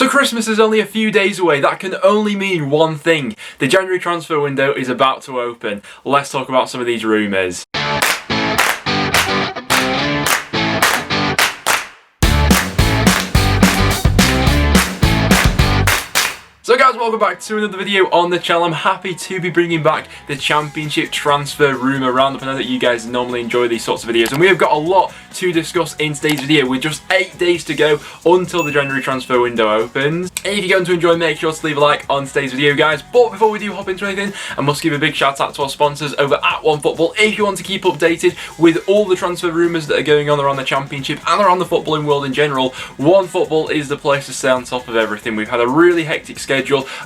So Christmas is only a few days away. That can only mean one thing. The January transfer window is about to open. Let's talk about some of these rumours. So guys, welcome back to another video on the channel. I'm happy to be bringing back the Championship transfer rumour roundup. I know that you guys normally enjoy these sorts of videos, and we have got a lot to discuss in today's video with just 8 days to go until the January transfer window opens. If you're going to enjoy, make sure to leave a like on today's video, guys. But before we do hop into anything, I must give a big shout out to our sponsors over at OneFootball. If you want to keep updated with all the transfer rumours that are going on around the Championship and around the footballing world in general, OneFootball is the place to stay on top of everything. We've had a really hectic schedule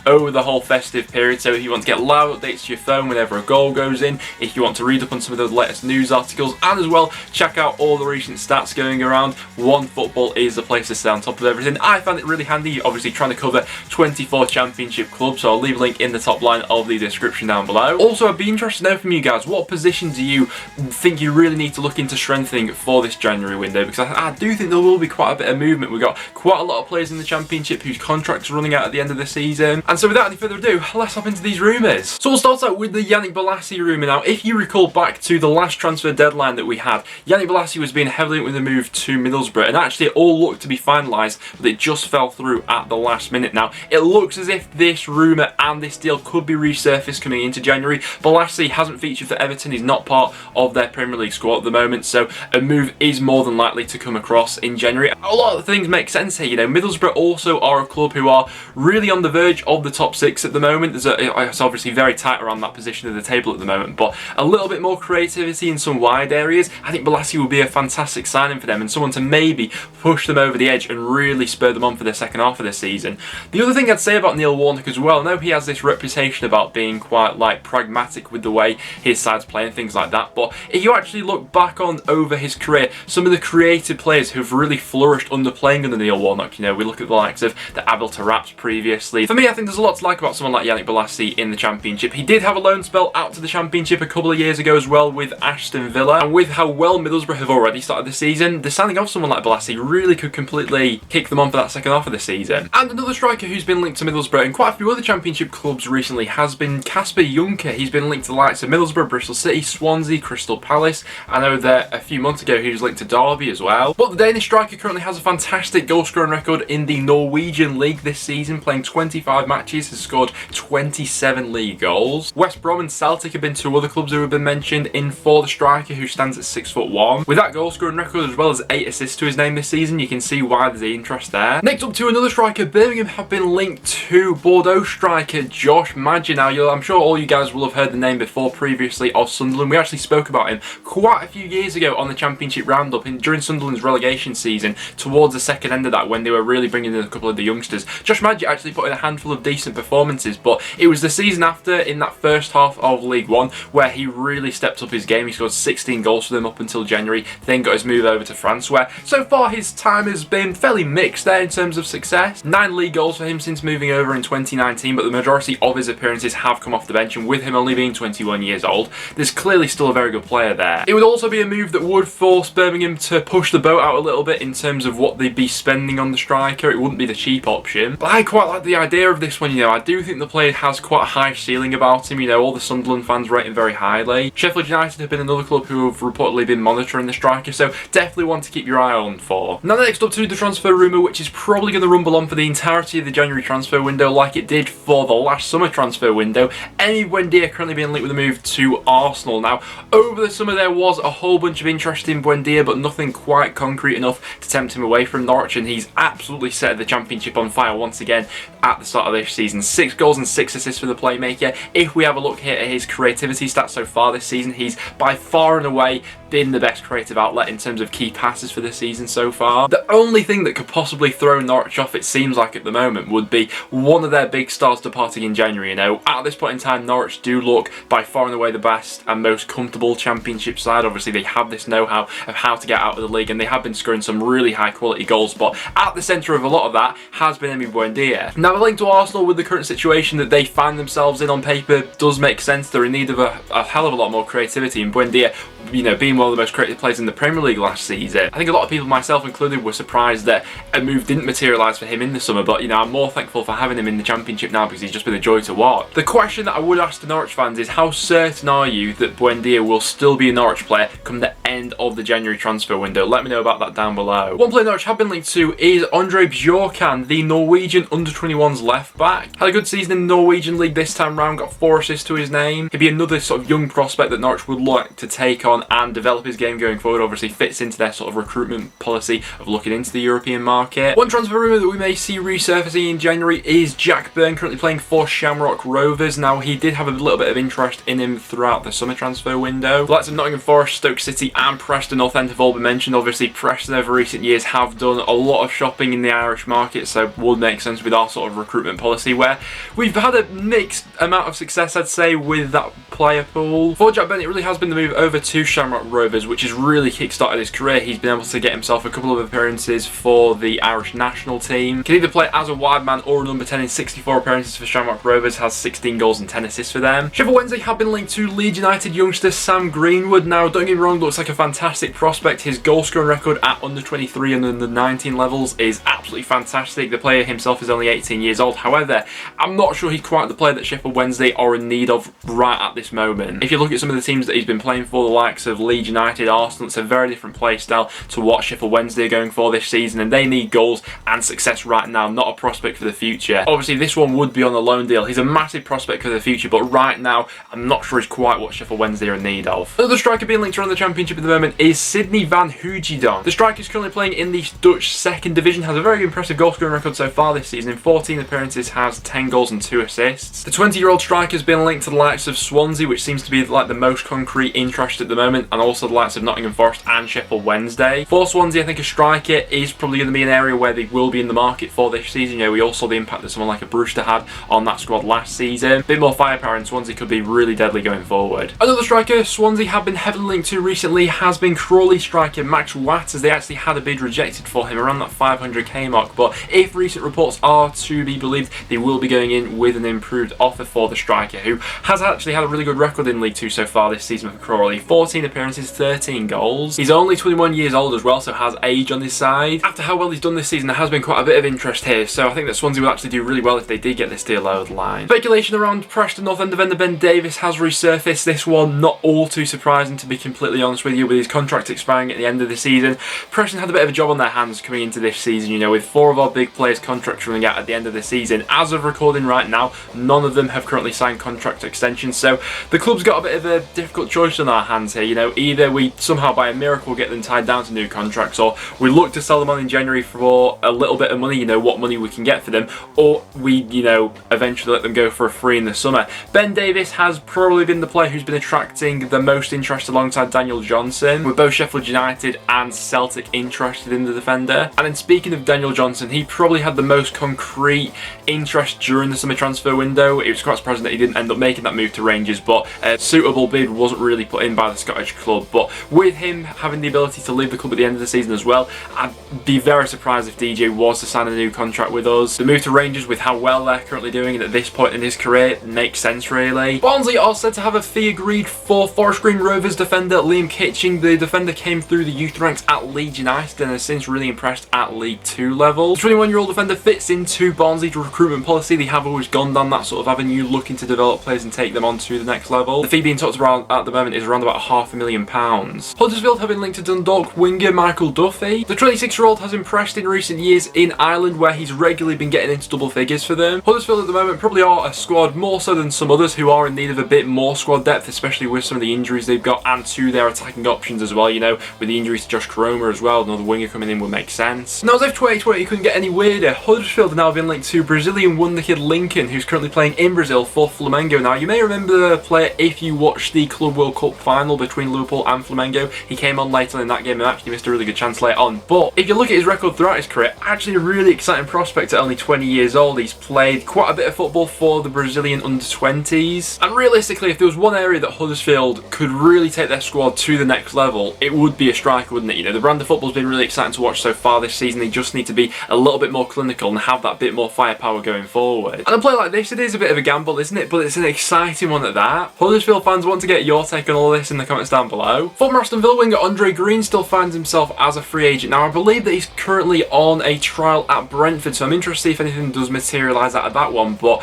over the whole festive period, so if you want to get live updates to your phone whenever a goal goes in, if you want to read up on some of the latest news articles, and as well check out all the recent stats going around, OneFootball is the place to stay on top of everything. I found it really handy, obviously trying to cover 24 Championship clubs, so I'll leave a link in the top line of the description down below. Also, I'd be interested to know from you guys, what position do you think you really need to look into strengthening for this January window? Because I do think there will be quite a bit of movement. We've got quite a lot of players in the Championship whose contracts are running out at the end of the season. And so without any further ado, let's hop into these rumours. So we'll start out with the Yannick Bolasie rumour. Now, if you recall back to the last transfer deadline that we had, Yannick Bolasie was being heavily linked with a move to Middlesbrough, and actually it all looked to be finalised, but it just fell through at the last minute. Now, it looks as if this rumour and this deal could be resurfaced coming into January. Bolasie hasn't featured for Everton, he's not part of their Premier League squad at the moment, so a move is more than likely to come across in January. A lot of things make sense here, you know. Middlesbrough also are a club who are really on the verge of the top 6 at the moment. It's obviously very tight around that position of the table at the moment, but a little bit more creativity in some wide areas. I think Bolasie will be a fantastic signing for them, and someone to maybe push them over the edge and really spur them on for the second half of the season. The other thing I'd say about Neil Warnock as well, I know he has this reputation about being quite pragmatic with the way his side's playing, things like that, but if you actually look back on over his career, some of the creative players who've really flourished under playing under Neil Warnock, you know, we look at the likes of the Abel Taraps previously. For me, I think there's a lot to like about someone like Yannick Bolasie in the Championship. He did have a loan spell out to the Championship a couple of years ago as well with Aston Villa, and with how well Middlesbrough have already started the season, the signing of someone like Bolasie really could completely kick them on for that second half of the season. And another striker who's been linked to Middlesbrough and quite a few other Championship clubs recently has been Casper Juncker. He's been linked to the likes of Middlesbrough, Bristol City, Swansea, Crystal Palace. I know that a few months ago he was linked to Derby as well. But the Danish striker currently has a fantastic goal scoring record in the Norwegian League this season, playing 25 matches, has scored 27 league goals. West Brom and Celtic have been two other clubs who have been mentioned in for the striker, who stands at 6'1". With that goal scoring record as well as 8 assists to his name this season, you can see why there's the interest there. Next up to another striker, Birmingham have been linked to Bordeaux striker Josh Maja. Now, I'm sure all you guys will have heard the name before previously of Sunderland. We actually spoke about him quite a few years ago on the Championship roundup during Sunderland's relegation season, towards the second end of that, when they were really bringing in a couple of the youngsters. Josh Maja actually put in a handful of decent performances, but it was the season after, in that first half of League One, where he really stepped up his game. He scored 16 goals for them up until January, then got his move over to France, where so far his time has been fairly mixed there in terms of success. 9 league goals for him since moving over in 2019, but the majority of his appearances have come off the bench, and with him only being 21 years old, there's clearly still a very good player there. It would also be a move that would force Birmingham to push the boat out a little bit in terms of what they'd be spending on the striker. It wouldn't be the cheap option, but I quite like the idea of this one. You know, I do think the player has quite a high ceiling about him. You know, all the Sunderland fans rate him very highly. Sheffield United have been another club who have reportedly been monitoring the striker, so definitely one to keep your eye on for. Now, next up to the transfer rumour, which is probably going to rumble on for the entirety of the January transfer window, like it did for the last summer transfer window. Buendia currently being linked with a move to Arsenal. Now, over the summer there was a whole bunch of interest in Buendia, but nothing quite concrete enough to tempt him away from Norwich, and he's absolutely set the Championship on fire once again at the start of this season. 6 goals and 6 assists for the playmaker. If we have a look here at his creativity stats so far this season, he's by far and away been the best creative outlet in terms of key passes for the season so far. The only thing that could possibly throw Norwich off, it seems like at the moment, would be one of their big stars departing in January. You know, at this point in time, Norwich do look by far and away the best and most comfortable Championship side. Obviously, they have this know-how of how to get out of the league, and they have been scoring some really high quality goals, but at the centre of a lot of that has been Buendia. Now, the link to Arsenal with the current situation that they find themselves in on paper does make sense. They're in need of a hell of a lot more creativity, and Buendia, you know, being one of the most creative players in the Premier League last season. I think a lot of people, myself included, were surprised that a move didn't materialise for him in the summer. summer, but you know, I'm more thankful for having him in the Championship now because he's just been a joy to watch. The question that I would ask the Norwich fans is, how certain are you that Buendia will still be a Norwich player come the end of the January transfer window? Let me know about that down below. One player Norwich have been linked to is Andre Bjornsson, the Norwegian under-21s left back. Had a good season in the Norwegian league this time round, got 4 assists to his name. He'd be another sort of young prospect that Norwich would like to take on and develop his game going forward. Obviously fits into their sort of recruitment policy of looking into the European market. One transfer rumour that we may see resurfacing in January is Jack Byrne, currently playing for Shamrock Rovers. Now, he did have a little bit of interest in him throughout the summer transfer window. The likes of Nottingham Forest, Stoke City and Preston North End have all been mentioned. Obviously Preston over recent years have done a lot of shopping in the Irish market, so would make sense with our sort of recruitment policy, where we've had a mixed amount of success, I'd say, with that player pool. For Jack Bennett, it really has been the move over to Shamrock Rovers, which has really kick-started his career. He's been able to get himself a couple of appearances for the Irish national team. Can either play as a wide man or a number 10 in 64 appearances for Shamrock Rovers, has 16 goals and 10 assists for them. Sheffield Wednesday have been linked to Leeds United youngster Sam Greenwood. Now, don't get me wrong, looks like a fantastic prospect. His goal scoring record at under 23 and under 19 levels is absolutely fantastic. The player himself is only 18 years old. However, I'm not sure he's quite the player that Sheffield Wednesday are in need of right at this moment. If you look at some of the teams that he's been playing for, the likes of Leeds United, Arsenal, it's a very different play style to what Sheffield Wednesday are going for this season, and they need goals and success right now, not a prospect for the future. Obviously, this one would be on a loan deal. He's a massive prospect for the future, but right now, I'm not sure he's quite what Sheffield Wednesday are in need of. Another striker being linked around the Championship at the moment is Sidney van Hooijdonk. The striker is currently playing in the Dutch second division, has a very impressive goal scoring record so far this season. In 14 appearances, has 10 goals and 2 assists. The 20-year-old striker has been linked to the likes of Swansea, which seems to be like the most concrete interest at the moment, and also the likes of Nottingham Forest and Sheffield Wednesday. For Swansea, I think a striker is probably going to be an area where they will be in the market for this season. You know, we all saw the impact that someone like a Brewster had on that squad last season. A bit more firepower, and Swansea could be really deadly going forward. Another striker Swansea have been heavily linked to recently has been Crowley striker Max Watt, as they actually had a bid rejected for him around that 500k mark, but if recent reports are to be believed, they will be going in with an improved offer for the striker, who has actually had a really good record in League 2 so far this season for Crowley. 14 appearances, 13 goals. He's only 21 years old as well, so has age on his side. After how well he's done this season, there has been quite a bit of interest here, so I think that Swansea will actually do really well if they did get this deal over the line. Speculation around Preston North End defender Ben Davies has resurfaced. This one not all too surprising, to be completely honest with you, with his contract expiring at the end of the season. Preston had a bit of a job on their hands coming into this season, you know, with 4 of our big players' contracts running out at the end of the season. As of recording right now, none of them have currently signed contract extensions, so the club's got a bit of a difficult choice on our hands here. You know, either we somehow by a miracle get them tied down to new contracts, or we look to sell them on in January for a little bit of money, you know, what money we can get for them, or we, you know, eventually let them go for a free in the summer. Ben Davies has probably been the player who's been attracting the most interest alongside Daniel Bjornsson, with both Sheffield United and Celtic interested in the defender. And then speaking of Daniel Bjornsson, he probably had the most concrete interest during the summer transfer window. It was quite surprising that he didn't end up making that move to Rangers, but a suitable bid wasn't really put in by the Scottish club. But with him having the ability to leave the club at the end of the season as well, I'd be very surprised if DJ was to sign a new contract with us. The move to Rangers, with how well they're currently doing and at this point in his career, makes sense really. Barnsley are said to have a fee agreed for Forest Green Rovers defender Liam Kitching. The defender came through the youth ranks at Leeds United and has since really impressed at League 2 level. The 21-year-old defender fits into Barnsley's recruitment policy. They have always gone down that sort of avenue, looking to develop players and take them on to the next level. The fee being talked around at the moment is around about £500,000. Huddersfield have been linked to Dundalk winger Michael Duffy. The 26-year-old has impressed in recent years in Ireland, where he's regularly been getting into double figures for them. Huddersfield at the moment probably are a squad more so than some others who are in need of a bit more squad depth, especially with some of the injuries they've got and to their attacking options as well. You know, with the injuries to Josh Cromer as well, another winger coming in would make sense. Now, as if 2020 couldn't get any weirder, Huddersfield have now been linked to Brazilian wonder kid Lincoln, who's currently playing in Brazil for Flamengo. Now, you may remember the player if you watched the Club World Cup final between Liverpool and Flamengo. He came on late on in that game and actually missed a really good chance later on. But if you look at his record throughout his career, actually a really exciting prospect at only 20 years old. He's played quite a bit of football for the Brazilian under-20s. And realistically, if there was one area that Huddersfield could really take their squad to the next level, it would be a striker, wouldn't it? You know, the brand of football's been really exciting to watch so far this season. They just need to be a little bit more clinical and have that bit more firepower going forward. And a play like this, it is a bit of a gamble, isn't it? But it's an exciting one at that. Huddersfield fans want to get your take on all this in the comments down below. Former Aston Villa winger Andre Green still finds himself as a free agent. Now, I believe that he's currently on a trial at Brentford, so I'm interested to see if anything does materialise out of that one. But,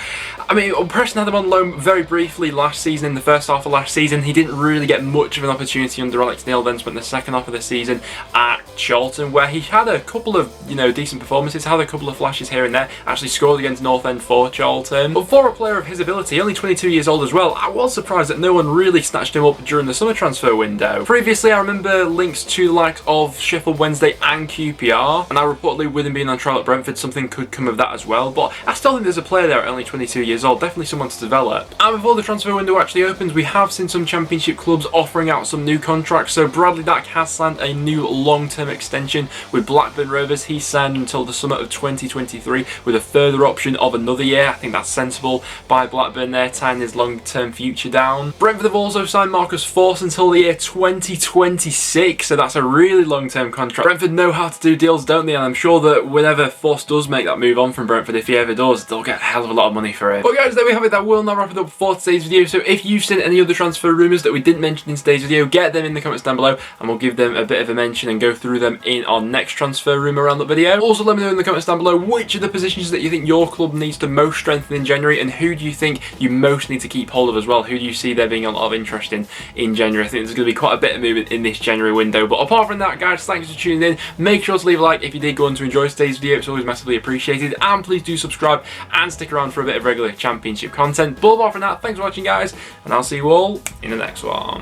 I mean, Preston had him on loan very briefly last season, in the first half of last season. He didn't really get much of an opportunity under Alex Neil, then spent the second half of the season at Charlton, where he had a couple of, you know, decent performances, had a couple of flashes here and there, actually scored against North End for Charlton. But for a player of his ability, only 22 years old as well, I was surprised that no one really snatched him up during the summer transfer window. Previously, I remember links to the likes of Sheffield Wednesday and QPR, and I reportedly with him being on trial at Brentford, something could come of that as well. But I still think there's a player there at only 22 years old, definitely someone to develop. And before the transfer window actually opens, we have seen some Championship clubs offering out some new contracts. So Bradley Dack has signed a new long-term extension with Blackburn Rovers. He signed until the summer of 2023 with a further option of another year. I think that's sensible by Blackburn there, tying his long-term future down. Brentford have also signed Marcus Forss until the year 2026, so that's a really long-term contract. Brentford know how to do deals, don't they? And I'm sure that whenever Forss does make that move on from Brentford, if he ever does, they'll get a hell of a lot of money for it. But guys, there we have it. That will now wrap it up for today's video. So if you've seen any other transfer rumours that we didn't mention in today's video, get them in the comments down below and we'll give them a bit of a mention and go through them in our next transfer rumour roundup video. Also, let me know in the comments down below which of the positions that you think your club needs to most strengthen in January, and who do you think you most need to keep hold of as well. Who do you see there being a lot of interest in January? I think there's going to be quite a bit of movement in this January window. But apart from that, guys, thanks for tuning in. Make sure to leave a like if you did go on to enjoy today's video. It's always massively appreciated. And please do subscribe and stick around for a bit of regular Championship content. But apart from that, thanks for watching, guys, and I'll see you all in the next one.